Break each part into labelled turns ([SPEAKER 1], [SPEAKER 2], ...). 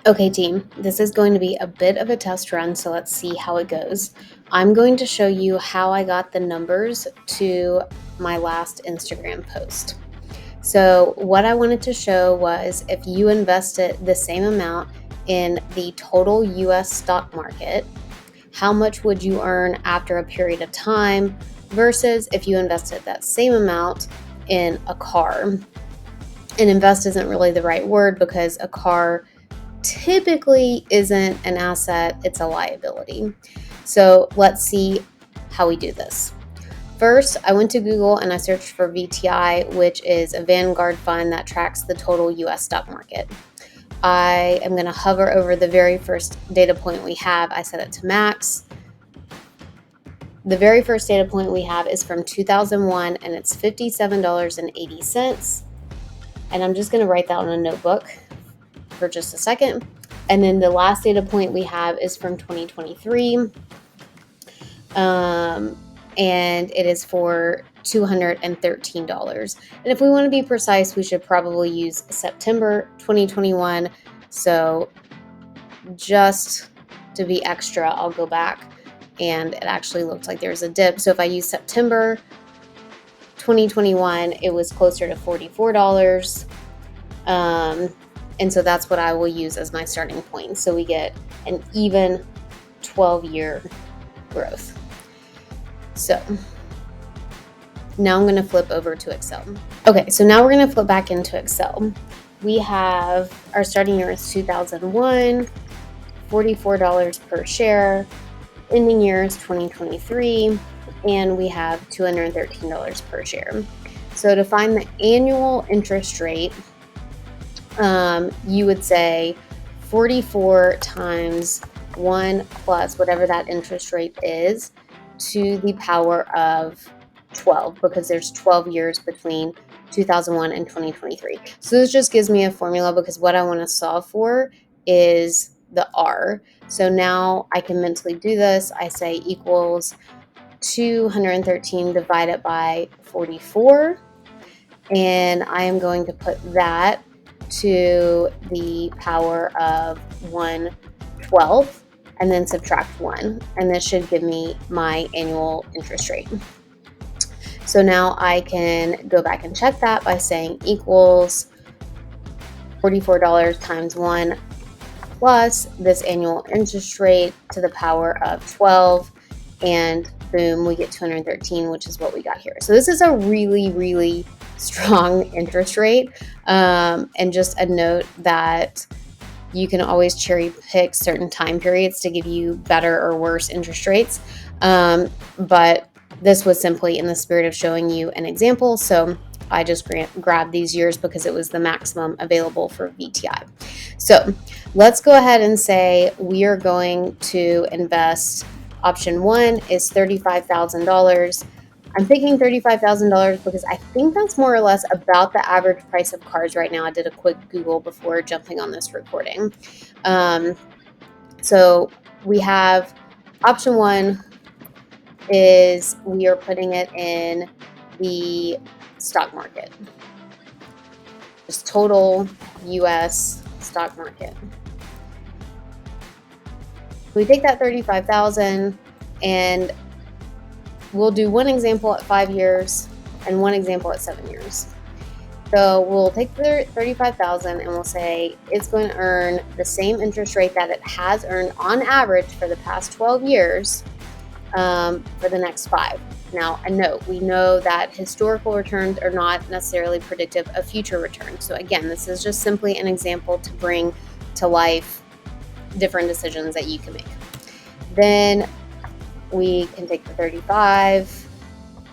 [SPEAKER 1] Okay, team, this is going to be a bit of a test run, so let's see how it goes. I'm going to show you how I got the numbers to my last Instagram post. So what I wanted to show was if you invested the same amount in the total US stock market, how much would you earn after a period of time versus if you invested that same amount in a car. And invest isn't really the right word because a car typically isn't an asset, it's a liability. So let's see how we do this. First, I went to Google and I searched for VTI, which is a Vanguard fund that tracks the total US stock market. I am going to hover over the very first data point we have. I set it to max. The very first data point we have is from 2001 and it's $57.80. And I'm just going to write that on a notebook for just a second. And then the last data point we have is from 2023. And it is for $213. And if we want to be precise, we should probably use September 2021. So just to be extra, I'll go back and it actually looked like there's a dip. So if I use September 2021, it was closer to $44. And so that's what I will use as my starting point. So we get an even 12-year growth. So now I'm going to flip over to Excel. Okay, so now we're going to flip back into Excel. We have our starting year is 2001, $44 per share. Ending year is 2023, and we have $213 per share. So to find the annual interest rate, you would say 44 times 1 plus whatever that interest rate is to the power of 12, because there's 12 years between 2001 and 2023. So this just gives me a formula because what I want to solve for is the R. So now I can mentally do this. I say equals 213 divided by 44. And I am going to put that to the power of 1/12 and then subtract 1. And this should give me my annual interest rate. So now I can go back and check that by saying equals $44 times 1 plus this annual interest rate to the power of 12, and boom, we get 213, which is what we got here. So this is a really, really strong interest rate. And just a note that you can always cherry pick certain time periods to give you better or worse interest rates. But this was simply in the spirit of showing you an example. So I just grabbed these years because it was the maximum available for VTI. So let's go ahead and say we are going to invest. Option 1 is $35,000. I'm picking $35,000 because I think that's more or less about the average price of cars right now. I did a quick Google before jumping on this recording. So we have option 1 is we are putting it in the stock market, just total US stock market. We take that 35,000 and we'll do one example at 5 years and one example at 7 years. So we'll take the 35,000 and we'll say it's going to earn the same interest rate that it has earned on average for the past 12 years for the next 5. Now, a note, we know that historical returns are not necessarily predictive of future returns. So again, this is just simply an example to bring to life different decisions that you can make. Then we can take the 35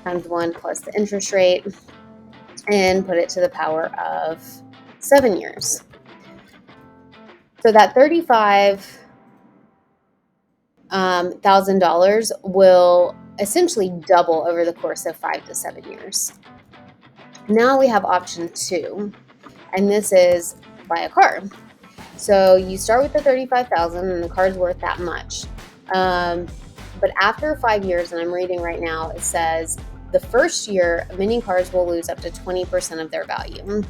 [SPEAKER 1] times 1 plus the interest rate and put it to the power of 7 years. So that $35,000 will essentially double over the course of 5 to 7 years. Now we have option 2, and this is buy a car. So you start with the 35,000 and the car's worth that much. But after 5 years, and I'm reading right now, it says the first year, many cars will lose up to 20% of their value.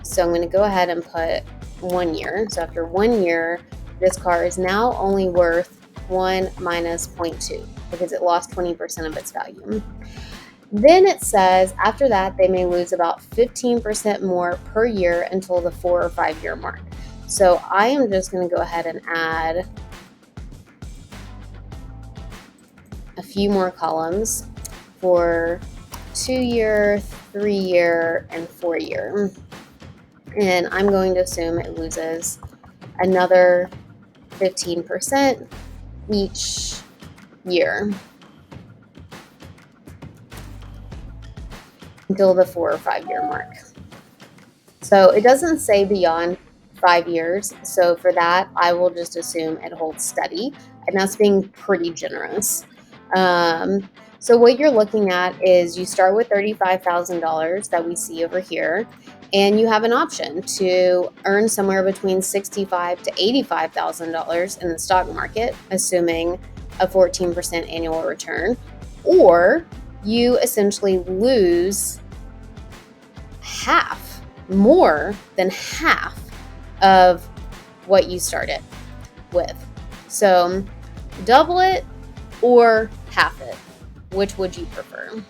[SPEAKER 1] So I'm going to go ahead and put 1 year. So after 1 year, this car is now only worth 1 minus 0.2 because it lost 20% of its value. Then it says after that, they may lose about 15% more per year until the 4 or 5 year mark. So I am just going to go ahead and add a few more columns for 2 year, 3 year, and 4 year. And I'm going to assume it loses another 15% each year until the 4 or 5 year mark. So it doesn't say beyond 5 years. So for that, I will just assume it holds steady, and that's being pretty generous. So what you're looking at is you start with $35,000 that we see over here, and you have an option to earn somewhere between $65,000 to $85,000 in the stock market, assuming a 14% annual return, or you essentially lose half, more than half of what you started with. So double it or half it. Which would you prefer?